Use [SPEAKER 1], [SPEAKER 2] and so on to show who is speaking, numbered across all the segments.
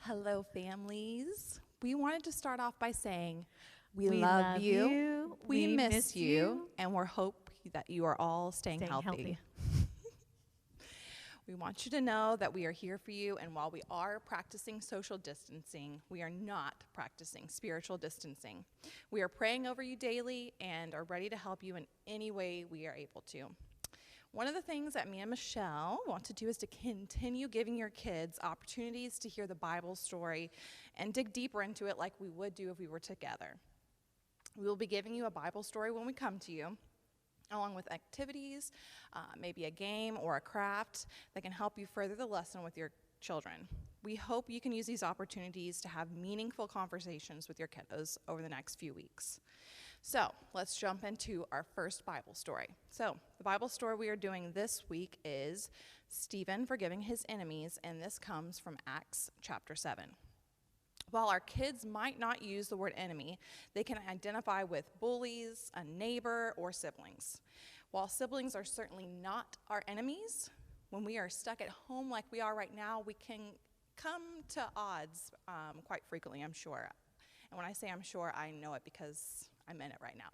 [SPEAKER 1] Hello, families. We wanted to start off by saying we
[SPEAKER 2] We
[SPEAKER 1] love
[SPEAKER 2] love
[SPEAKER 1] you,
[SPEAKER 2] you,
[SPEAKER 1] we
[SPEAKER 2] we
[SPEAKER 1] miss
[SPEAKER 2] miss
[SPEAKER 1] you,
[SPEAKER 2] you.
[SPEAKER 1] and we hope that you are all staying healthy. We want you to know that we are here for you, and while we are practicing social distancing, we are not practicing spiritual distancing. We are praying over you daily and are ready to help you in any way we are able to. One of the things that me and Michelle want to do is to continue giving your kids opportunities to hear the Bible story and dig deeper into it like we would do if we were together. We will be giving you a Bible story when we come to you, along with activities, maybe a game or a craft that can help you further the lesson with your children. We hope you can use these opportunities to have meaningful conversations with your kiddos over the next few weeks. So let's jump into our first Bible story. So the Bible story we are doing this week is Stephen forgiving his enemies, and this comes from Acts chapter 7. While our kids might not use the word enemy, they can identify with bullies, a neighbor, or siblings. While siblings are certainly not our enemies, when we are stuck at home like we are right now, we can come to odds quite frequently, I'm sure. And when I say I'm sure, I know it because I'm in it right now.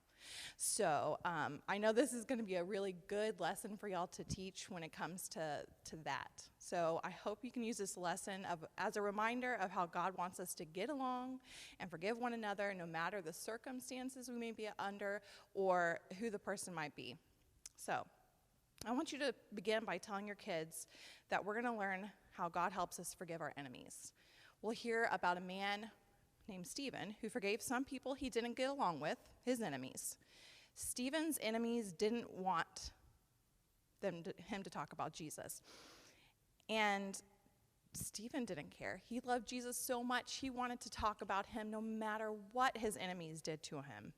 [SPEAKER 1] So I know this is going to be a really good lesson for y'all to teach when it comes to that. So I hope you can use this lesson as a reminder of how God wants us to get along and forgive one another no matter the circumstances we may be under or who the person might be. So I want you to begin by telling your kids that we're going to learn how God helps us forgive our enemies. We'll hear about a man named Stephen who forgave some people he didn't get along with, his enemies. Stephen's enemies didn't want him to talk about Jesus. And Stephen didn't care. He loved Jesus so much, he wanted to talk about him no matter what his enemies did to him.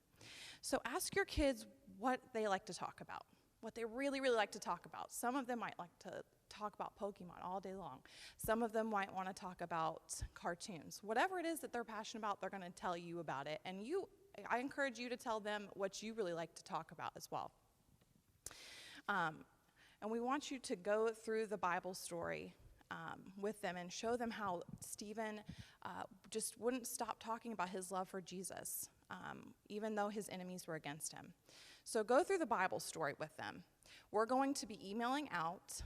[SPEAKER 1] So ask your kids what they like to talk about, what they really, really like to talk about. Some of them might like to talk about Pokemon all day long. Some of them might want to talk about cartoons. Whatever it is that they're passionate about, they're going to tell you about it. And I encourage you to tell them what you really like to talk about as well. And we want you to go through the Bible story with them and show them how Stephen just wouldn't stop talking about his love for Jesus, even though his enemies were against him. So go through the Bible story with them. We're going to be emailing out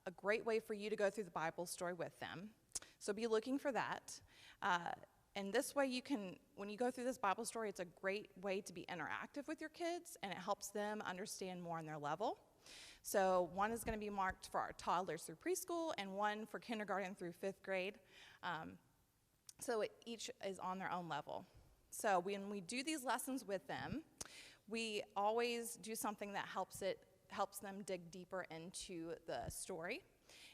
[SPEAKER 1] a great way for you to go through the Bible story with them. So be looking for that. And this way you can, when you go through this Bible story, it's a great way to be interactive with your kids, and it helps them understand more on their level. So one is going to be marked for our toddlers through preschool, and one for kindergarten through 5th grade. So each is on their own level. So when we do these lessons with them, we always do something that helps them dig deeper into the story.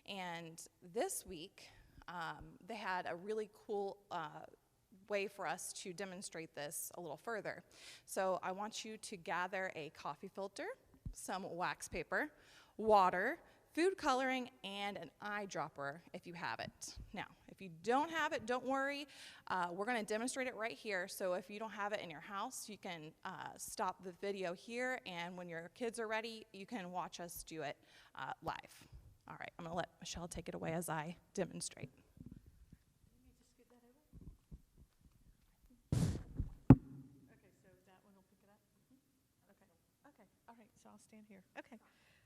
[SPEAKER 1] And this week, they had a really cool way for us to demonstrate this a little further. So I want you to gather a coffee filter, some wax paper, water, food coloring, and an eyedropper if you have it. Now, if you don't have it, don't worry. We're going to demonstrate it right here. So if you don't have it in your house, you can stop the video here, and when your kids are ready, you can watch us do it live. All right, I'm going to let Michelle take it away as I demonstrate.
[SPEAKER 2] Okay, so that one will pick it up? Okay, all right, so I'll stand here. Okay,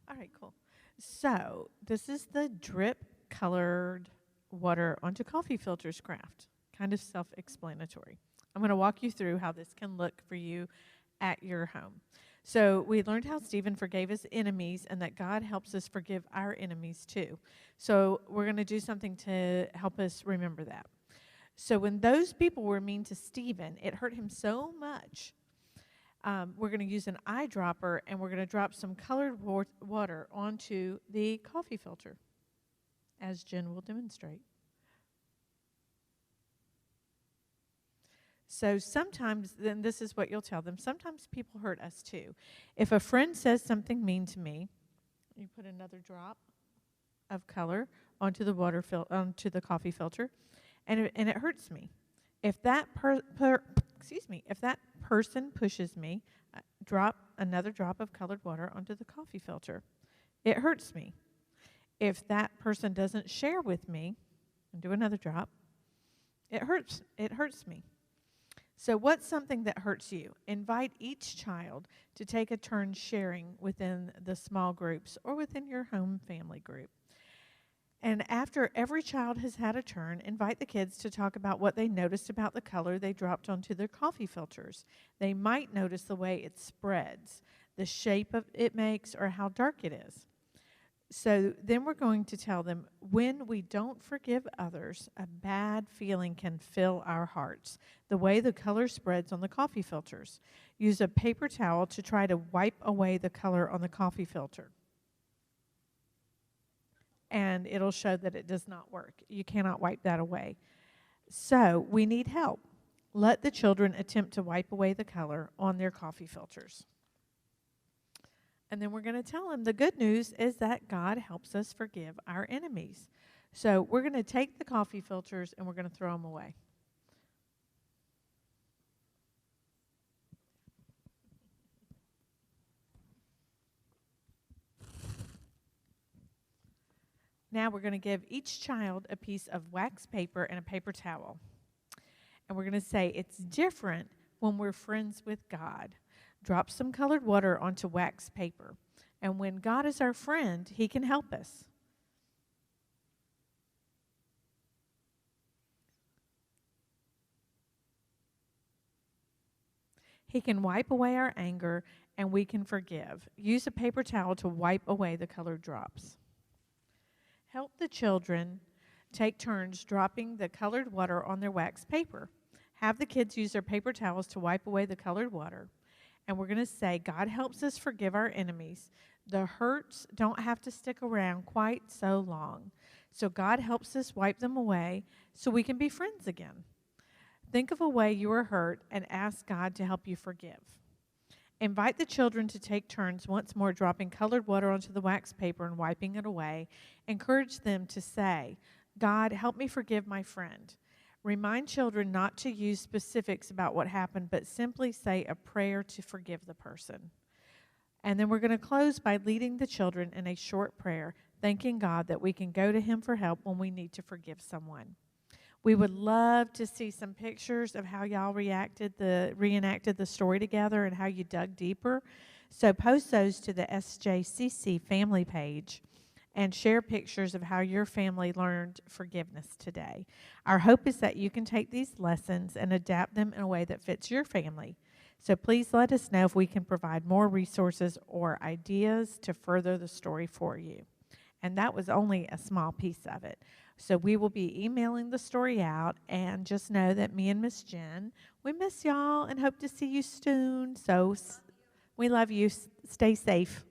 [SPEAKER 2] all right, cool. So this is the drip colored water onto coffee filters craft, kind of self-explanatory. I'm going to walk you through how this can look for you at your home. So we learned how Stephen forgave his enemies and that God helps us forgive our enemies too. So we're going to do something to help us remember that. So when those people were mean to Stephen, it hurt him so much. We're going to use an eyedropper, and we're going to drop some colored water onto the coffee filter, as Jen will demonstrate. So sometimes, then this is what you'll tell them, sometimes people hurt us too. If a friend says something mean to me, you put another drop of color onto the onto the coffee filter, and it hurts me. If that if that person pushes me, drop another drop of colored water onto the coffee filter. It hurts me. If that person doesn't share with me, and do another drop, It hurts. It hurts me. So what's something that hurts you? Invite each child to take a turn sharing within the small groups or within your home family group. And after every child has had a turn, invite the kids to talk about what they noticed about the color they dropped onto their coffee filters. They might notice the way it spreads, the shape of it makes, or how dark it is. So then we're going to tell them, when we don't forgive others, a bad feeling can fill our hearts, the way the color spreads on the coffee filters. Use a paper towel to try to wipe away the color on the coffee filter. And it'll show that it does not work. You cannot wipe that away. So we need help. Let the children attempt to wipe away the color on their coffee filters. And then we're going to tell them the good news is that God helps us forgive our enemies. So we're going to take the coffee filters and we're going to throw them away. Now we're going to give each child a piece of wax paper and a paper towel. And we're going to say it's different when we're friends with God. Drop some colored water onto wax paper. And when God is our friend, He can help us. He can wipe away our anger, and we can forgive. Use a paper towel to wipe away the colored drops. Help the children take turns dropping the colored water on their wax paper. Have the kids use their paper towels to wipe away the colored water. And we're going to say, God helps us forgive our enemies. The hurts don't have to stick around quite so long. So God helps us wipe them away so we can be friends again. Think of a way you were hurt and ask God to help you forgive. Invite the children to take turns once more dropping colored water onto the wax paper and wiping it away. Encourage them to say, God, help me forgive my friend. Remind children not to use specifics about what happened, but simply say a prayer to forgive the person. And then we're going to close by leading the children in a short prayer, thanking God that we can go to Him for help when we need to forgive someone. We would love to see some pictures of how y'all reenacted the story together and how you dug deeper. So post those to the SJCC family page and share pictures of how your family learned forgiveness today. Our hope is that you can take these lessons and adapt them in a way that fits your family. So please let us know if we can provide more resources or ideas to further the story for you. And that was only a small piece of it. So we will be emailing the story out, and just know that me and Miss Jen, we miss y'all and hope to see you soon. So we love you. Stay safe.